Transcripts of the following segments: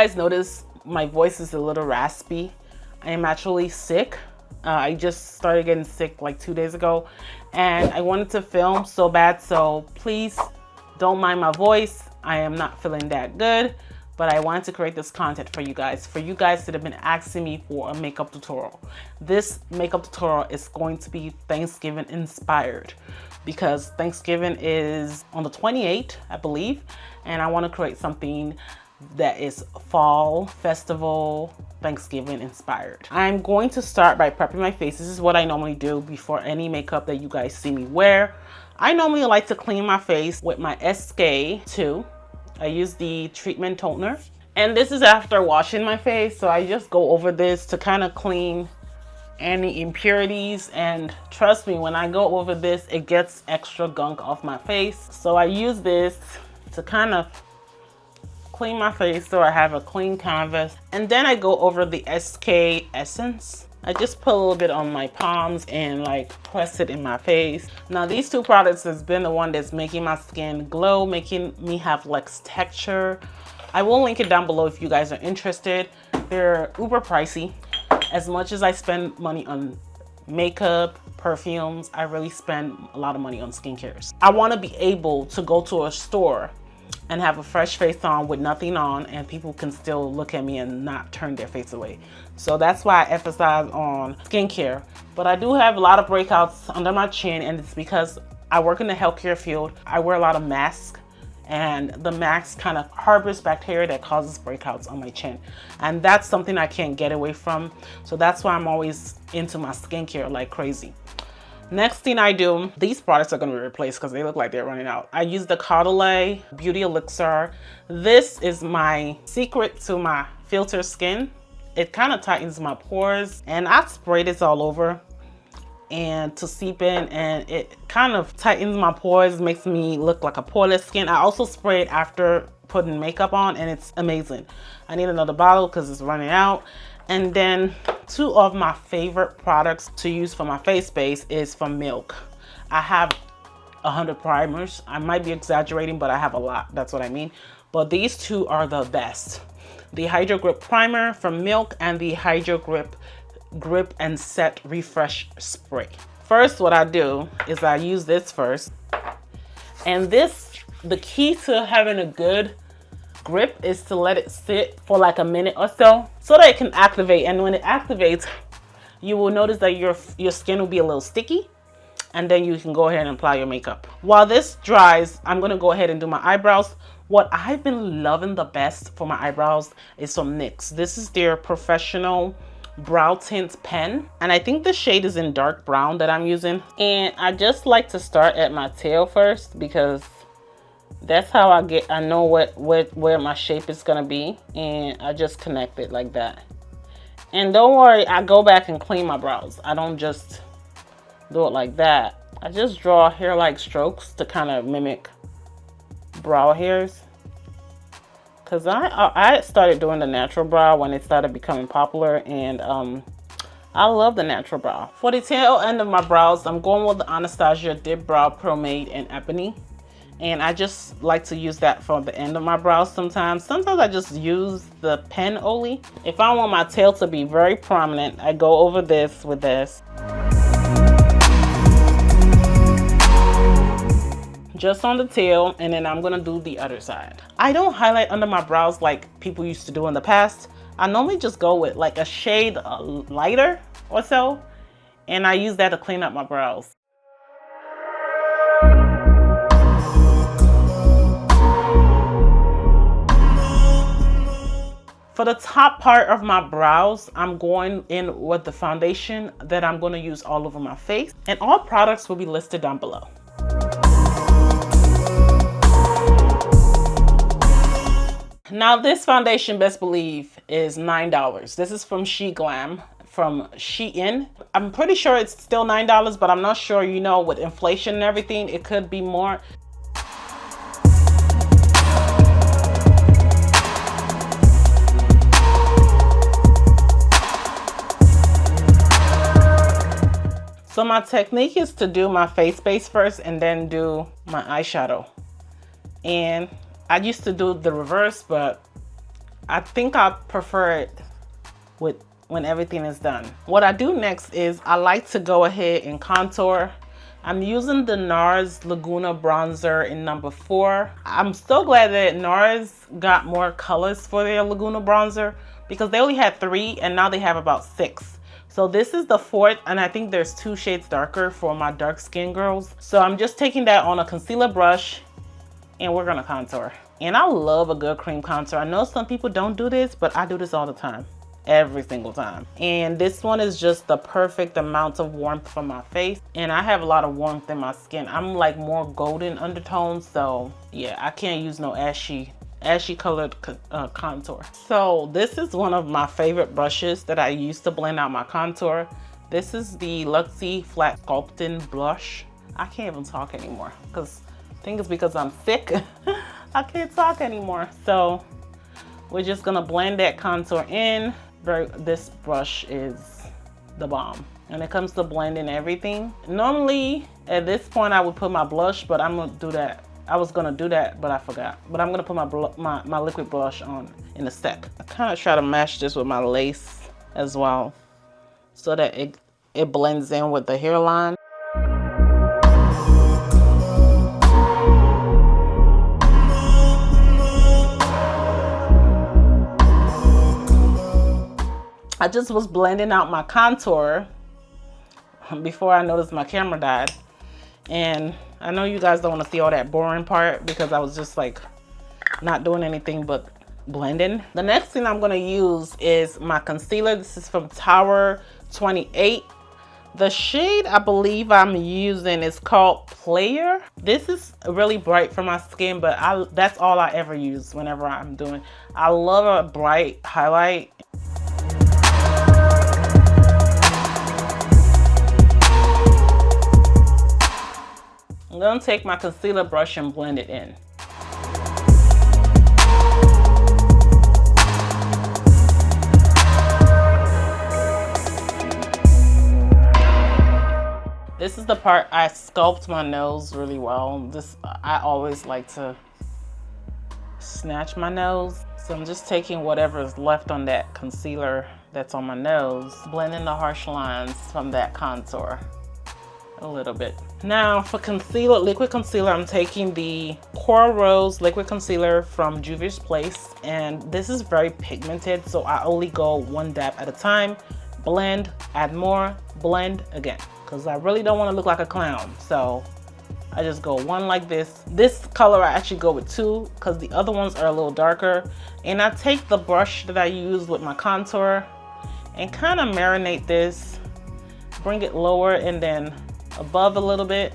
guys notice my voice is a little raspy, I am actually sick. I just started getting sick like 2 days ago, and I wanted to film so bad, so please don't mind my voice. I am not feeling that good, but I wanted to create this content for you guys that have been asking me for a makeup tutorial. This makeup tutorial is going to be Thanksgiving inspired because Thanksgiving is on the 28th, I believe, and I want to create something that is fall, festival, Thanksgiving inspired. I'm going to start by prepping my face. This is what I normally do before any makeup that you guys see me wear. I normally like to clean my face with my SK2. I use the treatment toner, and this is after washing my face, so I just go over this to kind of clean any impurities, and trust me, when I go over this, it gets extra gunk off my face. So I use this to kind of clean my face so I have a clean canvas, and then I go over the SK Essence. I just put a little bit on my palms and like press it in my face. Now these two products has been the one that's making my skin glow, making me have less texture. I will link it down below if you guys are interested. They're uber pricey. As much as I spend money on makeup, perfumes, I really spend a lot of money on skincare. I want to be able to go to a store and have a fresh face on with nothing on, and people can still look at me and not turn their face away. So that's why I emphasize on skincare. But I do have a lot of breakouts under my chin, and it's because I work in the healthcare field. I wear a lot of masks, and the mask kind of harbors bacteria that causes breakouts on my chin. And that's something I can't get away from. So that's why I'm always into my skincare like crazy. Next thing I do, these products are going to be replaced because they look like they're running out. I use the Caudalie Beauty Elixir. This is my secret to my filter skin. It kind of tightens my pores, and I spray this all over and to seep in, and it kind of tightens my pores, makes me look like a poreless skin. I also spray it after putting makeup on, and it's amazing. I need another bottle because it's running out. And then two of my favorite products to use for my face base is from Milk. I have 100 primers. I might be exaggerating, but I have a lot. That's what I mean. But these two are the best. The HydroGrip primer from Milk and the HydroGrip Grip and Set Refresh Spray. First, what I do is I use this first. And this, the key to having a good grip is to let it sit for like a minute or so that it can activate. And when it activates, you will notice that your skin will be a little sticky, and then you can go ahead and apply your makeup. While this dries, I'm gonna go ahead and do my eyebrows. What I've been loving the best for my eyebrows is from NYX. This is their professional brow tint pen, and I think the shade is in dark brown that I'm using. And I just like to start at my tail first because that's how I know where my shape is gonna be, and I just connect it like that. And don't worry, I go back and clean my brows. I don't just do it like that. I just draw hair-like strokes to kind of mimic brow hairs. Cause I started doing the natural brow when it started becoming popular, and I love the natural brow. For the tail end of my brows, I'm going with the Anastasia Dip Brow Pomade in Ebony. And I just like to use that for the end of my brows sometimes. Sometimes I just use the pen only. If I want my tail to be very prominent, I go over this with this. Just on the tail, and then I'm gonna do the other side. I don't highlight under my brows like people used to do in the past. I normally just go with like a shade lighter or so, and I use that to clean up my brows. For the top part of my brows, I'm going in with the foundation that I'm going to use all over my face, and all products will be listed down below. Now this foundation, best believe, is $9. This is from Glam from Shein. I'm pretty sure it's still $9, but I'm not sure, you know, with inflation and everything, it could be more. So my technique is to do my face base first and then do my eyeshadow. And I used to do the reverse, but I think I prefer it with when everything is done. What I do next is I like to go ahead and contour. I'm using the NARS Laguna bronzer in number 4. I'm so glad that NARS got more colors for their Laguna bronzer because they only had 3 and now they have about 6. So this is the 4th, and I think there's 2 shades darker for my dark skin girls. So I'm just taking that on a concealer brush and we're gonna contour. And I love a good cream contour. I know some people don't do this, but I do this all the time. Every single time. And this one is just the perfect amount of warmth for my face. And I have a lot of warmth in my skin. I'm like more golden undertones, so yeah, I can't use no ashy colored contour. So this is one of my favorite brushes that I use to blend out my contour. This is the Luxie Flat Sculpting Blush. I can't even talk anymore because I think it's because I'm sick. I can't talk anymore. So we're just gonna blend that contour in. This brush is the bomb when it comes to blending everything. Normally at this point I would put my blush, but I'm gonna do that. I was gonna do that, but I forgot. But I'm gonna put my liquid blush on in a sec. I kind of try to match this with my lace as well so that it blends in with the hairline. I just was blending out my contour before I noticed my camera died. And I know you guys don't want to see all that boring part because I was just like not doing anything but blending. The next thing I'm going to use is my concealer. This is from Tower 28. The shade I believe I'm using is called Player. This is really bright for my skin, but that's all I ever use whenever I'm doing. I love a bright highlight. I'm going to take my concealer brush and blend it in. This is the part I sculpt my nose really well. I always like to snatch my nose. So I'm just taking whatever is left on that concealer that's on my nose, blending the harsh lines from that contour a little bit. Now for concealer, liquid concealer, I'm taking the Coral Rose liquid concealer from Juvia's Place, and this is very pigmented, so I only go 1 dab at a time. Blend, add more, blend again, because I really don't want to look like a clown. So I just go 1 like this. This color I actually go with 2 because the other ones are a little darker. And I take the brush that I use with my contour and kind of marinate this, bring it lower and then above a little bit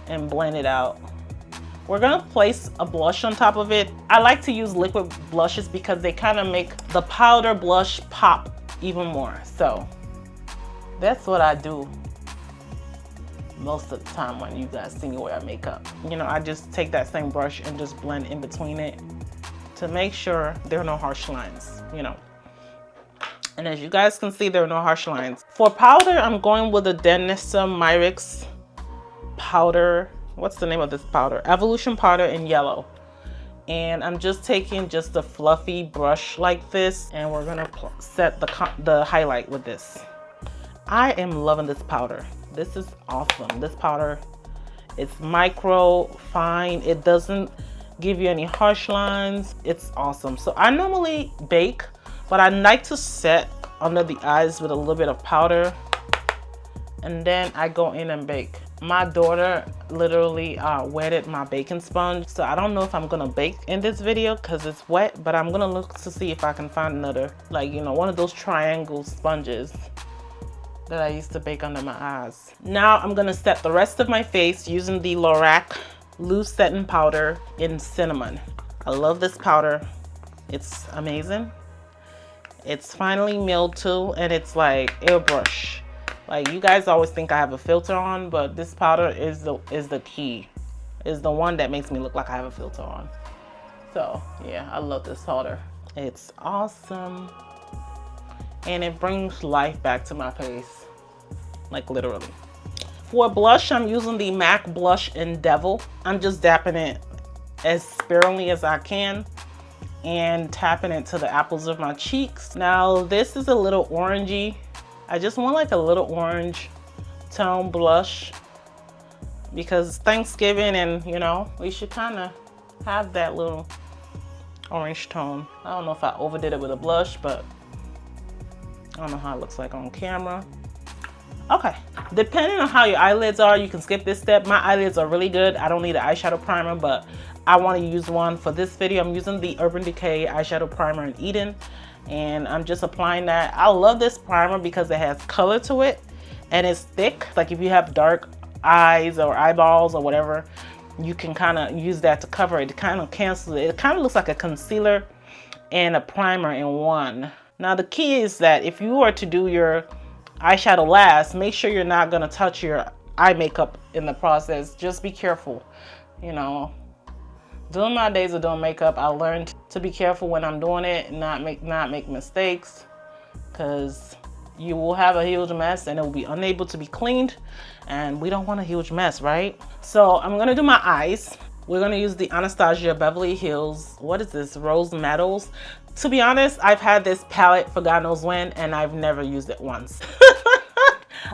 and blend it out. We're gonna place a blush on top of it. I like to use liquid blushes because they kind of make the powder blush pop even more. So that's what I do most of the time when you guys see me wear makeup. You know, I just take that same brush and just blend in between it to make sure there are no harsh lines, you know. And as you guys can see, there are no harsh lines. For powder, I'm going with the Denisa Myrix powder. What's the name of this powder? Evolution powder in yellow. And I'm just taking just a fluffy brush like this, and we're gonna set the highlight with this. I am loving this powder. This is awesome. This powder, it's micro, fine. It doesn't give you any harsh lines. It's awesome. So I normally bake, but I like to set under the eyes with a little bit of powder, and then I go in and bake. My daughter literally wetted my baking sponge, so I don't know if I'm gonna bake in this video because it's wet, but I'm gonna look to see if I can find another, like, you know, one of those triangle sponges that I used to bake under my eyes. Now I'm gonna set the rest of my face using the Lorac loose setting powder in cinnamon. I love this powder. It's amazing. It's finely milled too, and it's like airbrush. Like, you guys always think I have a filter on, but this powder is the key. Is the one that makes me look like I have a filter on. So yeah, I love this powder. It's awesome. And it brings life back to my face, like literally. For blush, I'm using the MAC blush in Devil. I'm just dapping it as sparingly as I can. and tapping it to the apples of my cheeks. Now this is a little orangey. I just want like a little orange tone blush because Thanksgiving, and you know, we should kind of have that little orange tone. I don't know if I overdid it with a blush, but I don't know how it looks like on camera. Okay, depending on how your eyelids are, you can skip this step. My eyelids are really good. I don't need an eyeshadow primer, but I want to use one for this video. I'm using the Urban Decay eyeshadow primer in Eden, and I'm just applying that. I love this primer because it has color to it and it's thick. Like if you have dark eyes or eyeballs or whatever, you can kind of use that to cover it. It kind of cancels it. It kind of looks like a concealer and a primer in one. Now the key is that if you are to do your eyeshadow last, make sure you're not going to touch your eye makeup in the process. Just be careful. You know, during my days of doing makeup, I learned to be careful when I'm doing it and not make mistakes, because you will have a huge mess and it will be unable to be cleaned, and we don't want a huge mess, right? So I'm gonna do my eyes. We're gonna use the Anastasia Beverly Hills, what is this, Rose Metals. To be honest, I've had this palette for God knows when, and I've never used it once.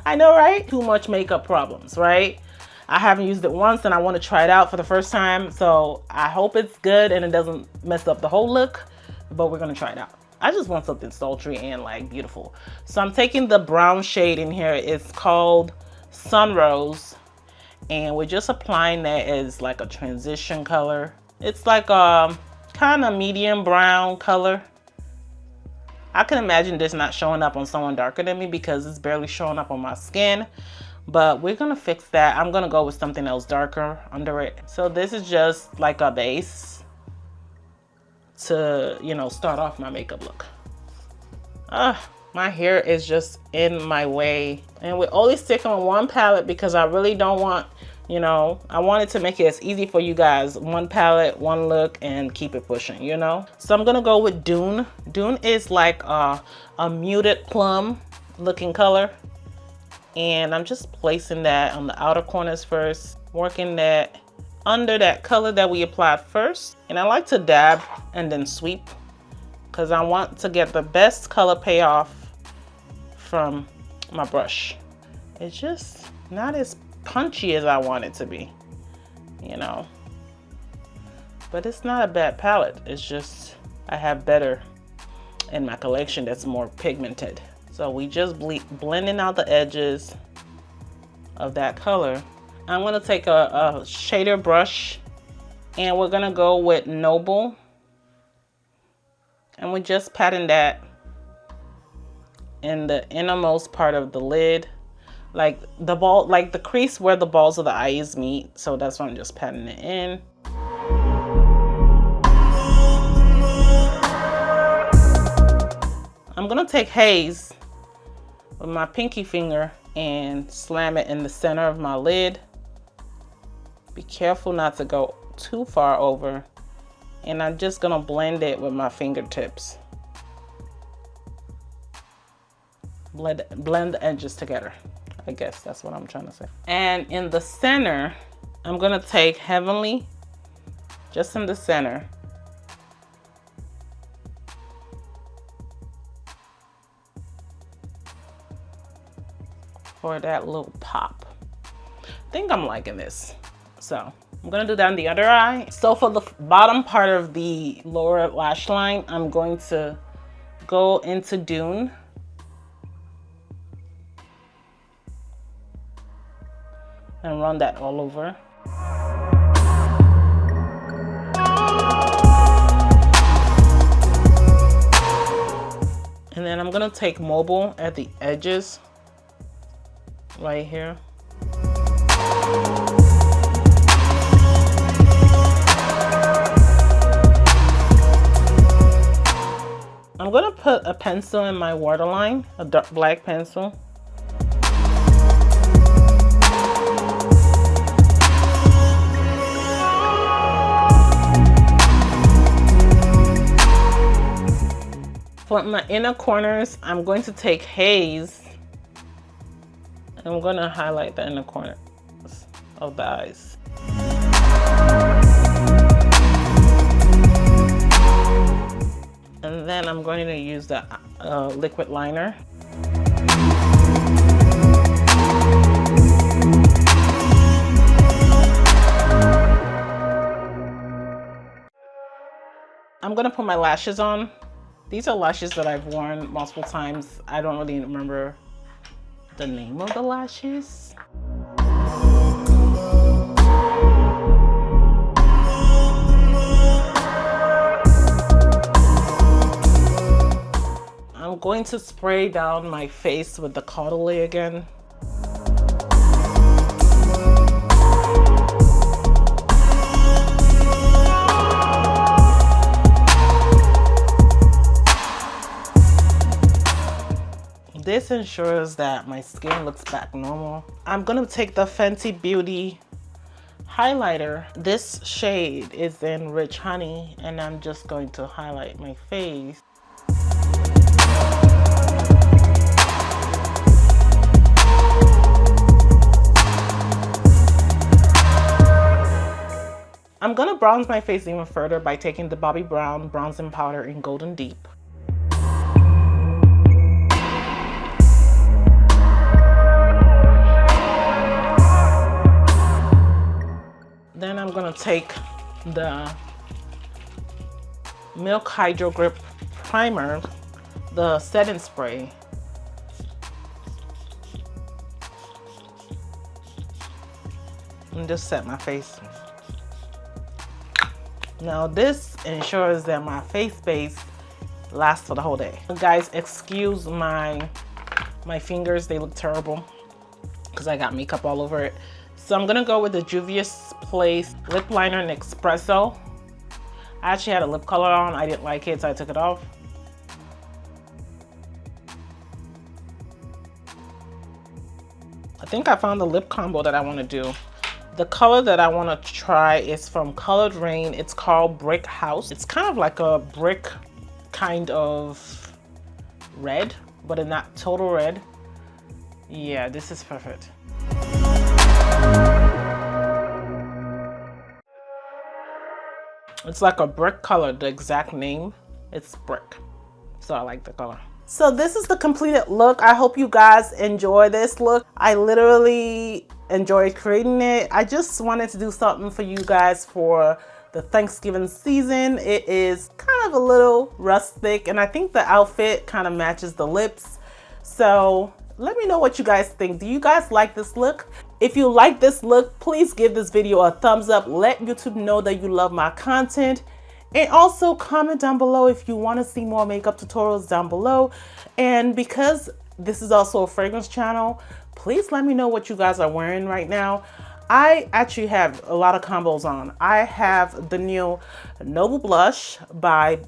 I know, right? Too much makeup problems, right? I haven't used it once and I want to try it out for the first time. So I hope it's good and it doesn't mess up the whole look, but we're going to try it out. I just want something sultry and like beautiful. So I'm taking the brown shade in here. It's called Sunrose, and we're just applying that as like a transition color. It's like a kind of medium brown color. I can imagine this not showing up on someone darker than me because it's barely showing up on my skin. But we're gonna fix that. I'm gonna go with something else darker under it. So this is just like a base to, you know, start off my makeup look. My hair is just in my way. And we're only sticking on one palette because I really don't want, you know, I wanted to make it as easy for you guys. One palette, one look, and keep it pushing, you know? So I'm gonna go with Dune. Dune is like a muted plum looking color. And I'm just placing that on the outer corners first, working that under that color that we applied first. And I like to dab and then sweep because I want to get the best color payoff from my brush. It's just not as punchy as I want it to be, you know, but it's not a bad palette. It's just I have better in my collection that's more pigmented. So we just blending out the edges of that color. I'm gonna take a shader brush and we're gonna go with Noble, and we're just patting that in the innermost part of the lid, like the ball, like the crease where the balls of the eyes meet. So that's why I'm just patting it in. I'm gonna take Haze with my pinky finger and slam it in the center of my lid. Be careful not to go too far over. And I'm just gonna blend it with my fingertips. Blend the edges together. I guess that's what I'm trying to say. And in the center, I'm gonna take Heavenly, just in the center. For that little pop. I think I'm liking this. So I'm gonna do that on the other eye. So for the bottom part of the lower lash line, I'm going to go into Dune. And run that all over. And then I'm gonna take Mobile at the edges, right here. I'm gonna put a pencil in my waterline, a dark black pencil. For my inner corners, I'm going to take Haze and I'm going to highlight the inner corners of the eyes. And then I'm going to use the liquid liner. I'm gonna put my lashes on. These are lashes that I've worn multiple times. I don't really remember the name of the lashes. I'm going to spray down my face with the Caudalie again. This ensures that my skin looks back normal. I'm gonna take the Fenty Beauty highlighter. This shade is in Rich Honey, and I'm just going to highlight my face. I'm gonna bronze my face even further by taking the Bobbi Brown bronzing powder in Golden Deep. Then I'm gonna take the Milk HydroGrip primer, the setting spray. And just set my face. Now this ensures that my face base lasts for the whole day. Guys, excuse my fingers, they look terrible because I got makeup all over it. So I'm gonna go with the Juvia's Place lip liner in Espresso. I actually had a lip color on, I didn't like it, so I took it off. I think I found the lip combo that I want to do. The color that I want to try is from Colored Rain. It's called Brick House. It's kind of like a brick kind of red, but in not total red. Yeah, this is perfect. It's like a brick color, the exact name. It's brick. So I like the color. So this is the completed look. I hope you guys enjoy this look. I literally enjoyed creating it. I just wanted to do something for you guys for the Thanksgiving season. It is kind of a little rustic, and I think the outfit kind of matches the lips. So let me know what you guys think. Do you guys like this look? If you like this look, please give this video a thumbs up. Let YouTube know that you love my content. And also comment down below if you want to see more makeup tutorials down below. And because this is also a fragrance channel, please let me know what you guys are wearing right now. I actually have a lot of combos on. I have the new Noble Blush by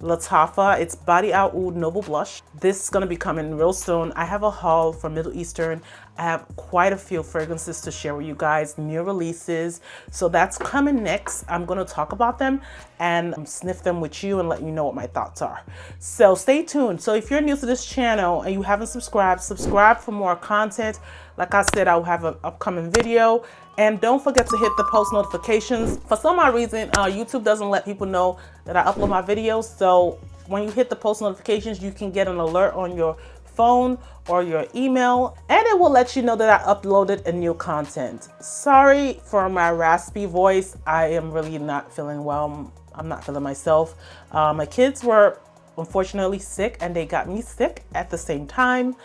Lattafa. It's Body Out Oud Noble Blush. This is gonna be coming real soon. I have a haul from Middle Eastern. I have quite a few fragrances to share with you guys, new releases. So that's coming next. I'm gonna talk about them and sniff them with you and let you know what my thoughts are. So stay tuned. So if you're new to this channel and you haven't subscribed, subscribe for more content. Like I said, I'll have an upcoming video. And don't forget to hit the post notifications. For some odd reason, YouTube doesn't let people know that I upload my videos. So when you hit the post notifications, you can get an alert on your phone or your email, and it will let you know that I uploaded a new content. Sorry for my raspy voice. I am really not feeling well. I'm not feeling myself. My kids were unfortunately sick, and they got me sick at the same time.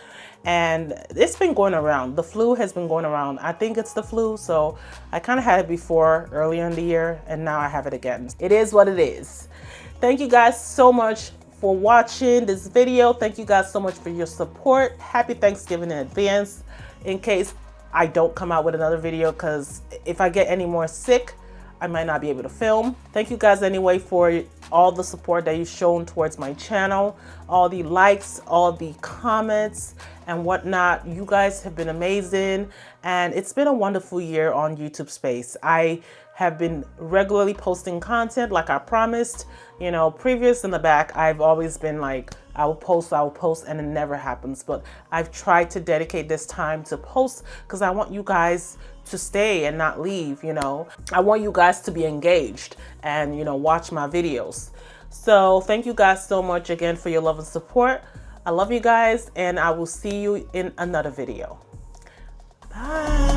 And it's been going around. The flu has been going around. I think it's the flu. So I kind of had it before earlier in the year, and now I have it again. It is what it is. Thank you guys so much for watching this video. Thank you guys so much for your support. Happy Thanksgiving in advance, in case I don't come out with another video, because if I get any more sick, I might not be able to film. Thank you guys anyway for all the support that you've shown towards my channel, all the likes, all the comments and whatnot. You guys have been amazing, and it's been a wonderful year on YouTube space. I have been regularly posting content like I promised. You know, previous in the back, I've always been like, I will post, and it never happens. But I've tried to dedicate this time to post because I want you guys to stay and not leave, you know. I want you guys to be engaged and, you know, watch my videos. So thank you guys so much again for your love and support. I love you guys, and I will see you in another video. Bye.